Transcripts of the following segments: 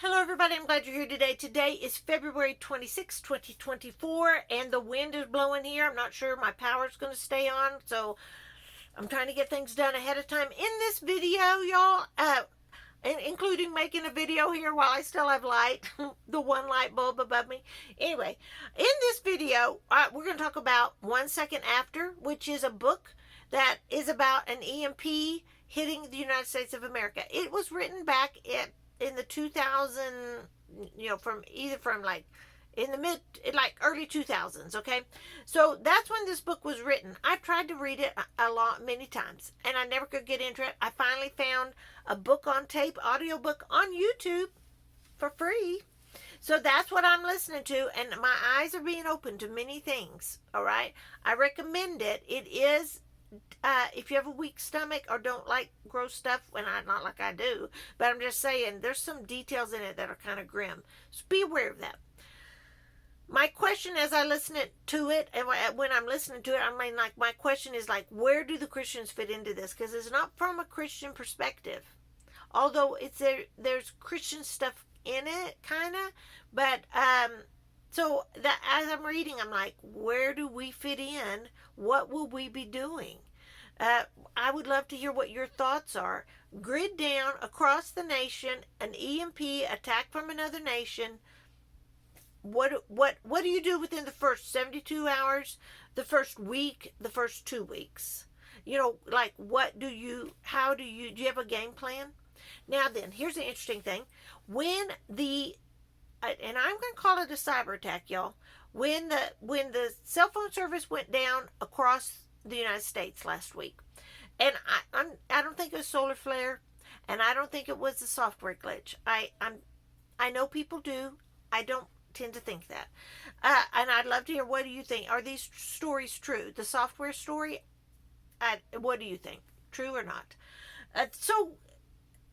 Hello everybody, I'm glad you're here today. Today is February 26, 2024, and the wind is blowing here. I'm not sure my power's going to stay on, so I'm trying to get things done ahead of time. In this video, y'all, including making a video here while I still have light, the one light bulb above me. Anyway, in this video, we're going to talk about 1 Second After, which is a book that is about an EMP hitting the United States of America. It was written back in the 2000, from like in the early 2000s, okay? So that's when this book was written. I've tried to read it many times, and I never could get into it. I finally found a book on tape, audiobook on YouTube for free. So that's what I'm listening to, and my eyes are being opened to many things, all right? I recommend it. It is, if you have a weak stomach or don't like gross stuff, not like I do, but I'm just saying there's some details in it that are kind of grim. So be aware of that. My question as I listen to it, and when I'm listening to it, my question is where do the Christians fit into this? Because it's not from a Christian perspective. Although there's Christian stuff in it, kind of, but so that as I'm reading, I'm like, where do we fit in? What will we be doing? I would love to hear what your thoughts are. Grid down across the nation, an EMP attack from another nation. What do you do within the first 72 hours, the first week, the first 2 weeks? Do you have a game plan? Now then, here's the interesting thing. When and I'm going to call it a cyber attack, y'all. When the cell phone service went down across the United States last week, and I don't think it was solar flare, and I don't think it was a software glitch. I know people do. I don't tend to think that. And I'd love to hear, what do you think? Are these stories true? The software story, what do you think? True or not? So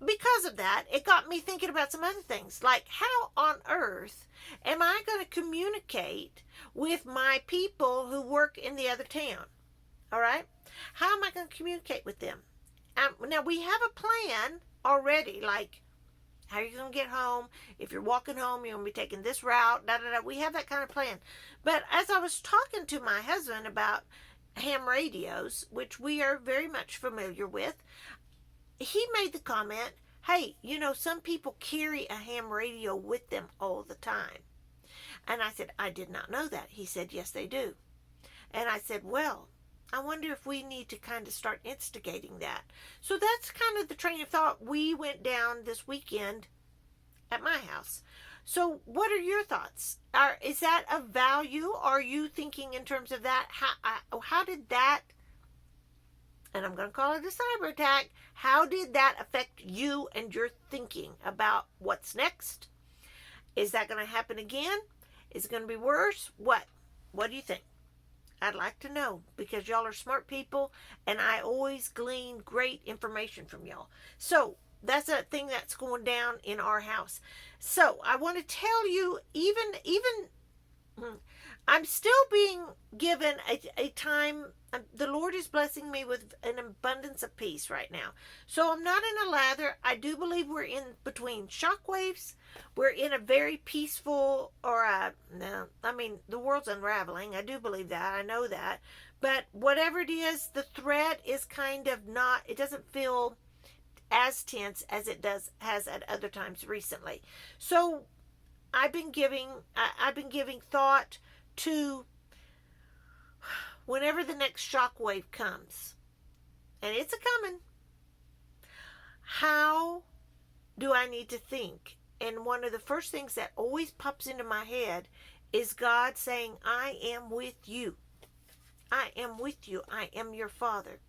because of that, it got me thinking about some other things, like how on earth am I going to communicate with my people who work in the other town? All right? How am I going to communicate with them? Now, we have a plan already, like how are you going to get home? If you're walking home, you're going to be taking this route, We have that kind of plan. But as I was talking to my husband about ham radios, which we are very much familiar with, he made the comment, hey, some people carry a ham radio with them all the time. And I said, I did not know that. He said, yes, they do. And I said, well, I wonder if we need to kind of start instigating that. So that's kind of the train of thought we went down this weekend at my house. So what are your thoughts? Is that of value? Are you thinking in terms of that? How did that, and I'm going to call it a cyber attack, how did that affect you and your thinking about what's next? Is that going to happen again? Is it going to be worse? What do you think? I'd like to know, because y'all are smart people, and I always glean great information from y'all. So that's a thing that's going down in our house. So I want to tell you, I'm still being given a time. The Lord is blessing me with an abundance of peace right now. So I'm not in a lather. I do believe we're in between shockwaves. We're in a very peaceful, the world's unraveling. I do believe that. I know that. But whatever it is, the threat is kind of not, it doesn't feel as tense as it has at other times recently. So I've been giving thought to whenever the next shockwave comes, and it's a-coming, how do I need to think? And one of the first things that always pops into my head is God saying, I am with you. I am with you. I am your Father.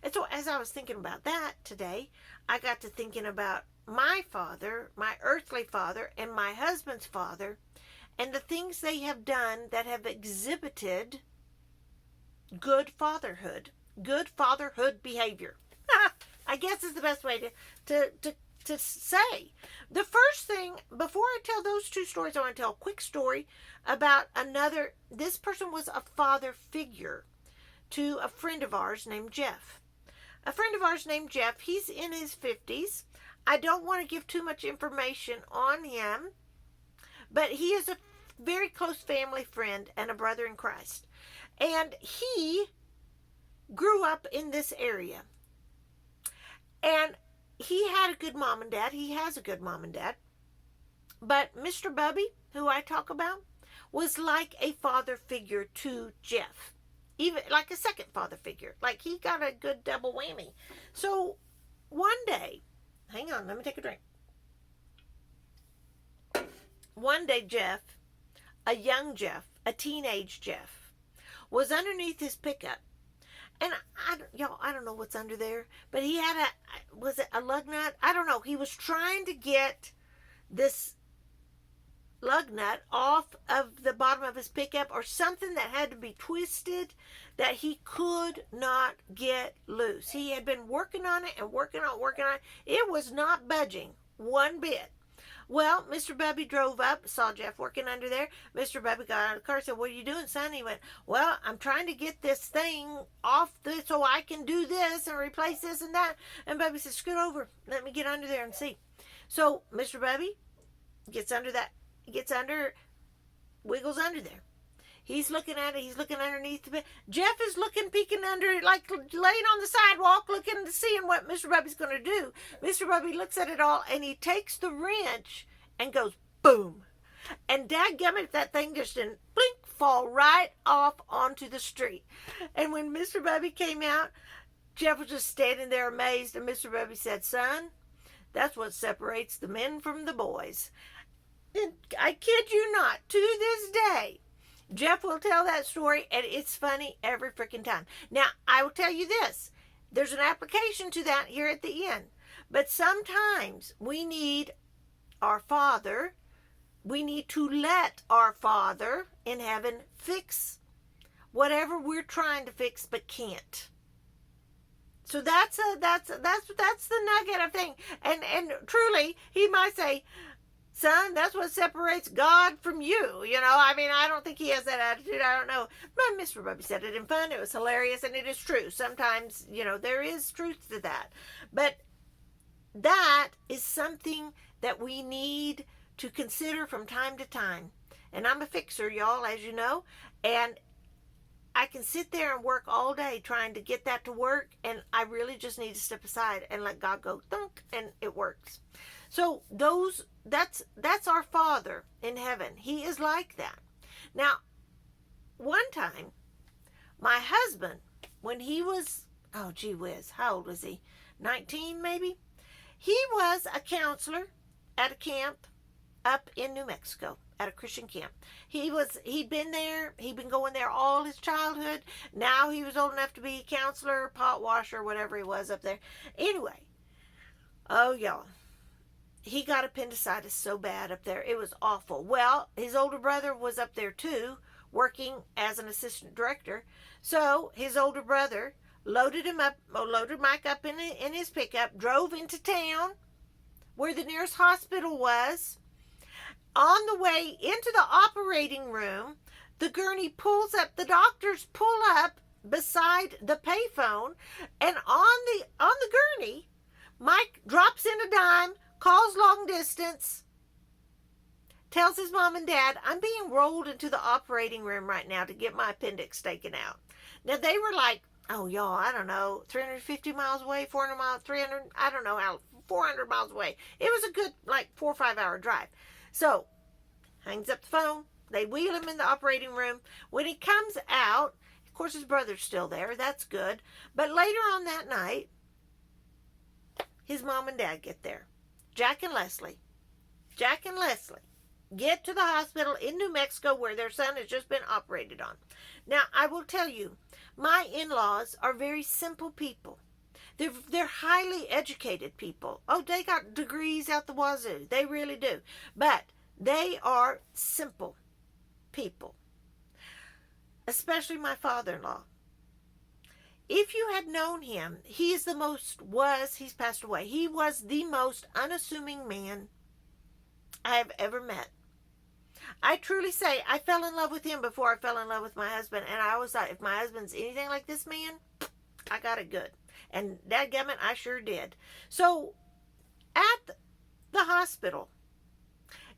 And so as I was thinking about that today, I got to thinking about my father, my earthly father, and my husband's father, and the things they have done that have exhibited good fatherhood behavior. I guess is the best way to say. The first thing, before I tell those two stories, I want to tell a quick story about another. This person was a father figure to a friend of ours named Jeff. A friend of ours named Jeff, he's in his 50s. I don't want to give too much information on him, but he is a very close family friend and a brother in Christ. And he grew up in this area. And he had a good mom and dad. He has a good mom and dad. But Mr. Bubby, who I talk about, was like a father figure to Jeff. Even like a second father figure. Like he got a good double whammy. So one day, hang on, let me take a drink. One day, Jeff, a young Jeff, a teenage Jeff, was underneath his pickup. And I don't know what's under there, but he had was it a lug nut? I don't know. He was trying to get this lug nut off of the bottom of his pickup, or something that had to be twisted that he could not get loose. He had been working on it and working on it. It was not budging one bit. Well, Mr. Bubby drove up, saw Jeff working under there. Mr. Bubby got out of the car and said, "What are you doing, son?" He went, "Well, I'm trying to get this thing off so I can do this and replace this and that." And Bubby said, "Scoot over. Let me get under there and see." So Mr. Bubby wiggles under there. He's looking at it. He's looking underneath the bed. Jeff is looking, peeking under it, like laying on the sidewalk, looking and seeing what Mr. Bubby's going to do. Mr. Bubby looks at it all, and he takes the wrench and goes, boom. And dadgummit, that thing just didn't blink, fall right off onto the street. And when Mr. Bubby came out, Jeff was just standing there amazed, and Mr. Bubby said, "Son, that's what separates the men from the boys." And I kid you not, to this day, Jeff will tell that story, and it's funny every freaking time. Now, I will tell you this. There's an application to that here at the end. But sometimes we need our Father, we need to let our Father in heaven fix whatever we're trying to fix but can't. So that's the nugget of thing. And truly, he might say, "Son, that's what separates God from you." I mean, I don't think he has that attitude. I don't know. But Mr. Bubby said it in fun. It was hilarious, and it is true. Sometimes, there is truth to that. But that is something that we need to consider from time to time. And I'm a fixer, y'all, as you know. And I can sit there and work all day trying to get that to work, and I really just need to step aside and let God go thunk, and it works. So that's our Father in heaven. He is like that. Now, one time, my husband, when he was, oh gee whiz, how old was he? 19 maybe? He was a counselor at a camp up in New Mexico, at a Christian camp. He'd been there. He'd been going there all his childhood. Now he was old enough to be a counselor, pot washer, whatever he was up there. Anyway, oh y'all, he got appendicitis so bad up there. It was awful. Well, his older brother was up there too, working as an assistant director. So his older brother loaded Mike up in his pickup, drove into town where the nearest hospital was. On the way into the operating room, the gurney pulls up. The doctors pull up beside the payphone, and on the gurney, Mike drops in a dime, calls long distance, tells his mom and dad, "I'm being rolled into the operating room right now to get my appendix taken out." Now, they were like, oh, y'all, I don't know, 350 miles away, 400 miles, 300, I don't know how, 400 miles away. It was a good, 4 or 5 hour drive. So, hangs up the phone. They wheel him in the operating room. When he comes out, of course, his brother's still there. That's good. But later on that night, his mom and dad get there. Jack and Leslie get to the hospital in New Mexico where their son has just been operated on. Now, I will tell you, my in-laws are very simple people. They're highly educated people. Oh, they got degrees out the wazoo. They really do. But they are simple people. Especially my father-in-law. If you had known him, he's passed away. He was the most unassuming man I have ever met. I truly say, I fell in love with him before I fell in love with my husband. And I always thought, if my husband's anything like this man, I got it good. And dadgummit, I sure did. So, at the hospital.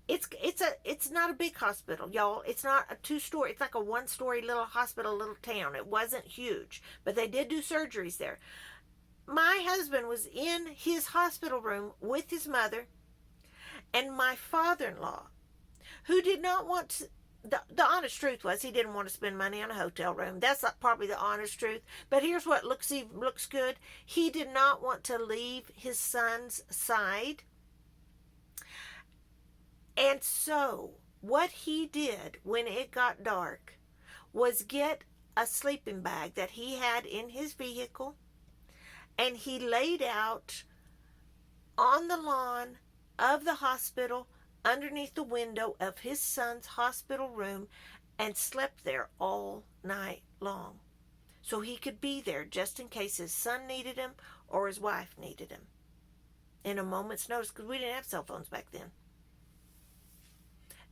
It's not a big hospital, y'all. It's not a 2-story. It's like a 1-story little hospital, little town. It wasn't huge, but they did do surgeries there. My husband was in his hospital room with his mother and my father-in-law, who did not want to. The honest truth was he didn't want to spend money on a hotel room. That's not probably the honest truth. But here's what looks good. He did not want to leave his son's side. And so what he did when it got dark was get a sleeping bag that he had in his vehicle, and he laid out on the lawn of the hospital underneath the window of his son's hospital room and slept there all night long. So he could be there just in case his son needed him or his wife needed him in a moment's notice, because we didn't have cell phones back then.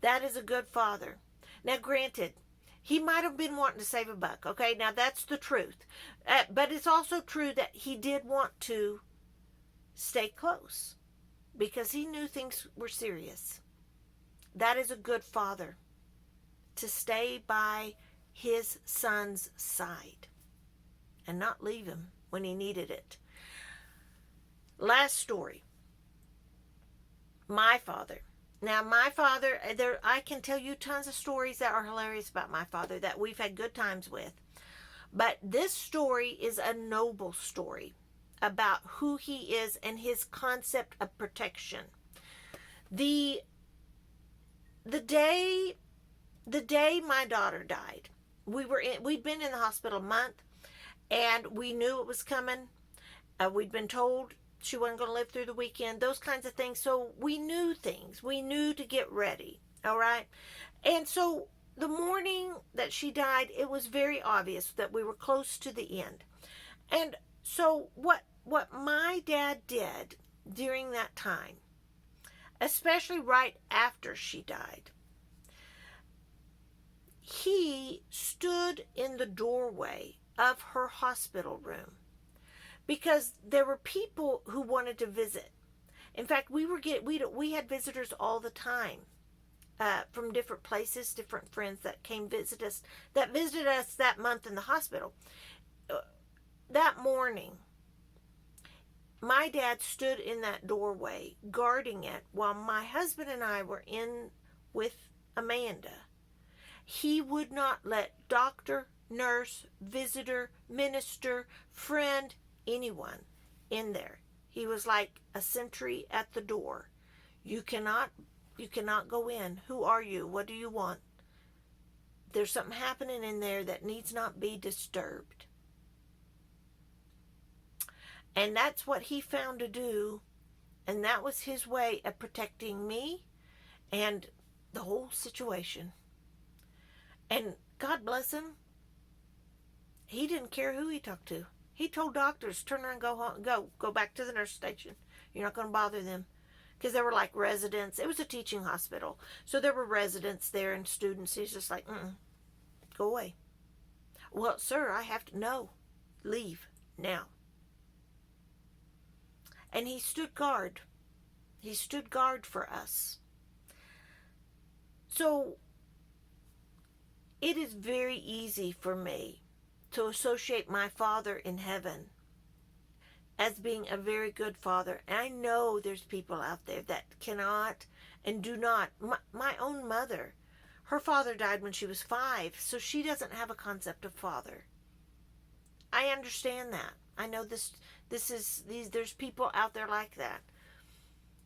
That is a good father. Now, granted, he might have been wanting to save a buck, okay? Now, that's the truth. But it's also true that he did want to stay close because he knew things were serious. That is a good father, to stay by his son's side and not leave him when he needed it. Last story. My father. Now, my father, I can tell you tons of stories that are hilarious about my father that we've had good times with. But this story is a noble story about who he is and his concept of protection. The day my daughter died, we'd been in the hospital a month, and we knew it was coming. We'd been told she wasn't going to live through the weekend, those kinds of things. So we knew things. We knew to get ready, all right? And so the morning that she died, it was very obvious that we were close to the end. And so what my dad did during that time, especially right after she died, he stood in the doorway of her hospital room because there were people who wanted to visit. In fact, we had visitors all the time from different places, different friends that came visited us that month in the hospital. That morning, my dad stood in that doorway guarding it while my husband and I were in with Amanda. He would not let doctor, nurse, visitor, minister, friend, anyone in there. He was like a sentry at the door. You cannot go in. Who are you? What do you want? There's something happening in there that needs not be disturbed. And that's what he found to do, and that was his way of protecting me and the whole situation. And God bless him, he didn't care who he talked to. He told doctors, turn around, go home, go back to the nurse station. You're not going to bother them. Because there were like residents. It was a teaching hospital. So there were residents there and students. He's just like, go away. Well, sir, I have to, no, leave now. And he stood guard. He stood guard for us. So it is very easy for me to associate my Father in heaven as being a very good father. And I know there's people out there that cannot and do not. My own mother, her father died when she was 5, so she doesn't have a concept of father. I understand that. I know there's people out there like that.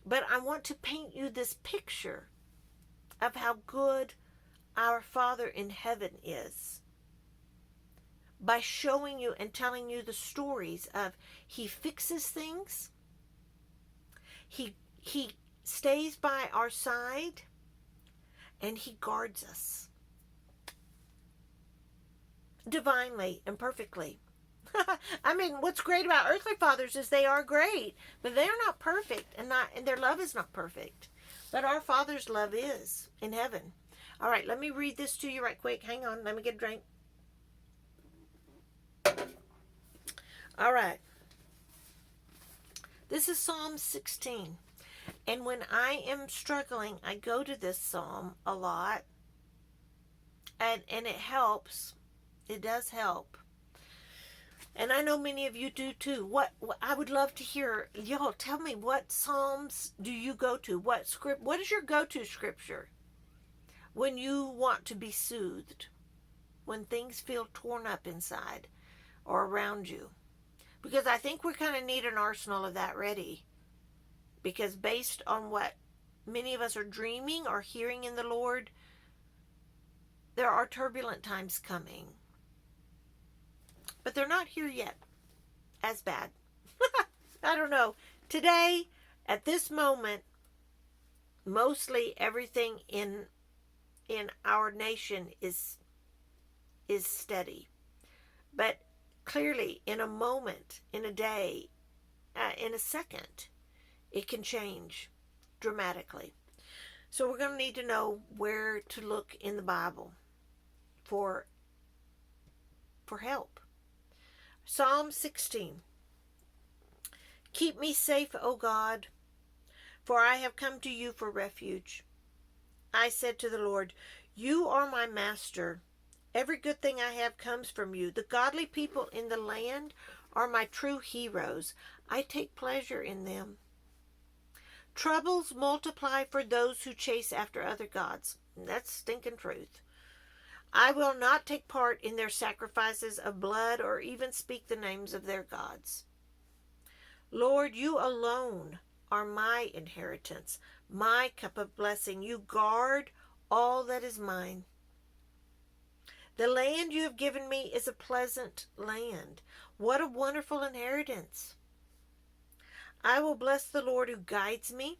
But I want to paint you this picture of how good our Father in heaven is by showing you and telling you the stories of he fixes things, he stays by our side, and he guards us divinely and perfectly. I mean, what's great about earthly fathers is they are great, but they're not perfect, and their love is not perfect. But our Father's love is in heaven. All right, let me read this to you right quick. Hang on, let me get a drink. All right. This is Psalm 16. And when I am struggling, I go to this psalm a lot. And it helps. It does help. And I know many of you do too. What I would love to hear, y'all tell me, what psalms do you go to? What is your go-to scripture when you want to be soothed? When things feel torn up inside or around you? Because I think we kind of need an arsenal of that ready. Because based on what many of us are dreaming or hearing in the Lord, there are turbulent times coming. But they're not here yet as bad. I don't know. Today, at this moment, mostly everything in our nation is steady. But clearly, in a moment, in a day, in a second, it can change dramatically. So we're going to need to know where to look in the Bible for help. Psalm 16. Keep me safe, O God, for I have come to you for refuge. I said to the Lord, you are my master. Every good thing I have comes from you. The godly people in the land are my true heroes. I take pleasure in them. Troubles multiply for those who chase after other gods. That's stinking truth. I will not take part in their sacrifices of blood or even speak the names of their gods. Lord, you alone are my inheritance, my cup of blessing. You guard all that is mine. The land you have given me is a pleasant land. What a wonderful inheritance. I will bless the Lord who guides me.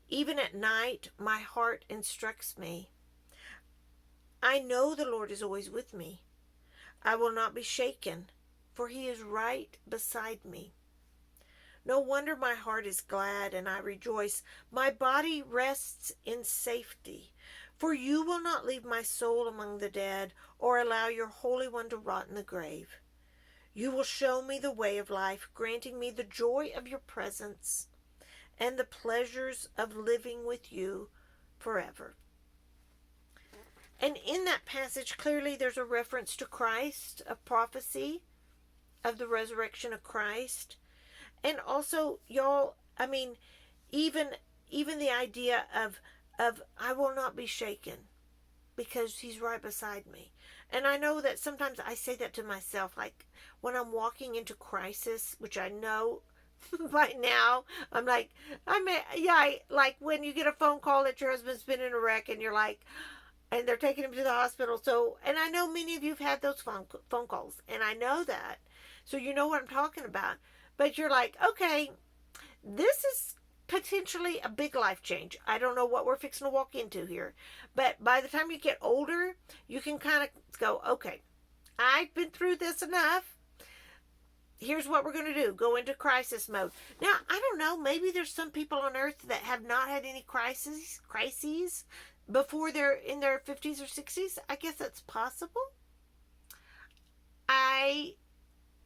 Even at night, my heart instructs me. I know the Lord is always with me. I will not be shaken, for he is right beside me. No wonder my heart is glad and I rejoice. My body rests in safety, for you will not leave my soul among the dead or allow your Holy One to rot in the grave. You will show me the way of life, granting me the joy of your presence and the pleasures of living with you forever. And in that passage, clearly there's a reference to Christ, a prophecy of the resurrection of Christ. And also, y'all, I mean, even the idea of I will not be shaken because he's right beside me. And I know that sometimes I say that to myself, like when I'm walking into crisis, which I know by now, I'm like, like when you get a phone call that your husband's been in a wreck and you're like, and they're taking him to the hospital. So, and I know many of you have had those phone calls, and I know that. So you know what I'm talking about. But you're like, okay, this is potentially a big life change. I don't know what we're fixing to walk into here. But by the time you get older, you can kind of go, okay, I've been through this enough. Here's what we're going to do. Go into crisis mode. Now, I don't know. Maybe there's some people on earth that have not had any crises before they're in their 50s or 60s. I guess that's possible.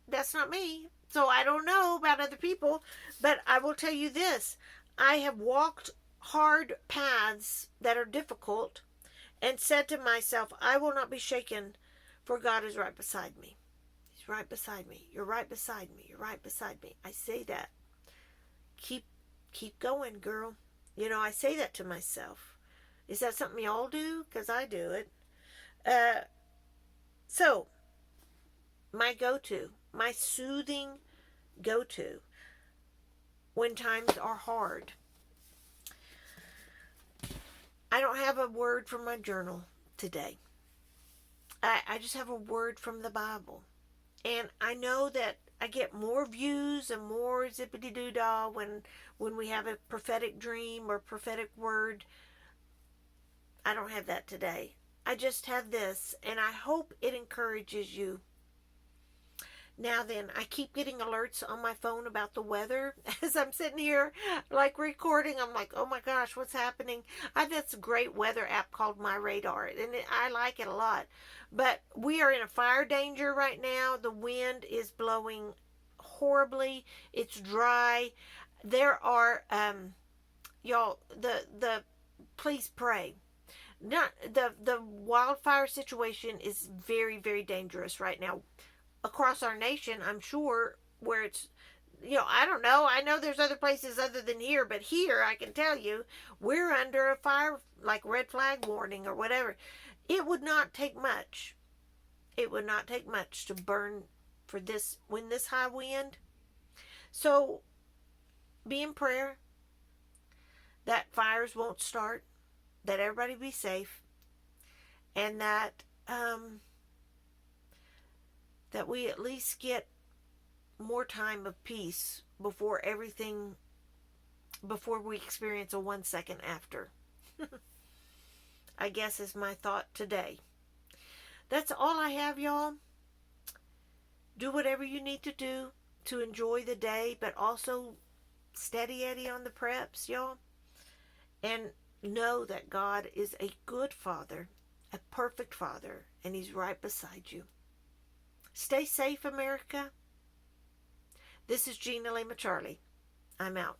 That's not me. So I don't know about other people, but I will tell you this. I have walked hard paths that are difficult and said to myself, I will not be shaken, for God is right beside me. He's right beside me. You're right beside me. You're right beside me. I say that. Keep going, girl. You know, I say that to myself. Is that something y'all do? Because I do it. So, my go-to, my soothing go-to when times are hard. I don't have a word from my journal today. I just have a word from the Bible. And I know that I get more views and more zippity-doo-dah when we have a prophetic dream or prophetic word. I don't have that today. I just have this, and I hope it encourages you. Now then, I keep getting alerts on my phone about the weather. As I'm sitting here, like recording, I'm like, oh my gosh, what's happening? I have this great weather app called My Radar, and I like it a lot. But we are in a fire danger right now. The wind is blowing horribly. It's dry. there are, y'all, the please pray. Not the wildfire situation is very, very dangerous right now across our nation. I'm sure where it's, I don't know. I know there's other places other than here, but here I can tell you we're under a fire, like red flag warning or whatever. It would not take much. It would not take much to burn for this, when this high wind. So be in prayer that fires won't start, that everybody be safe, and that that we at least get more time of peace before we experience a 1 second after. I guess is my thought today. That's all I have, y'all. Do whatever you need to do to enjoy the day, but also steady Eddie on the preps, y'all. And know that God is a good Father, a perfect Father, and He's right beside you. Stay safe, America. This is Gina Lima Charlie. I'm out.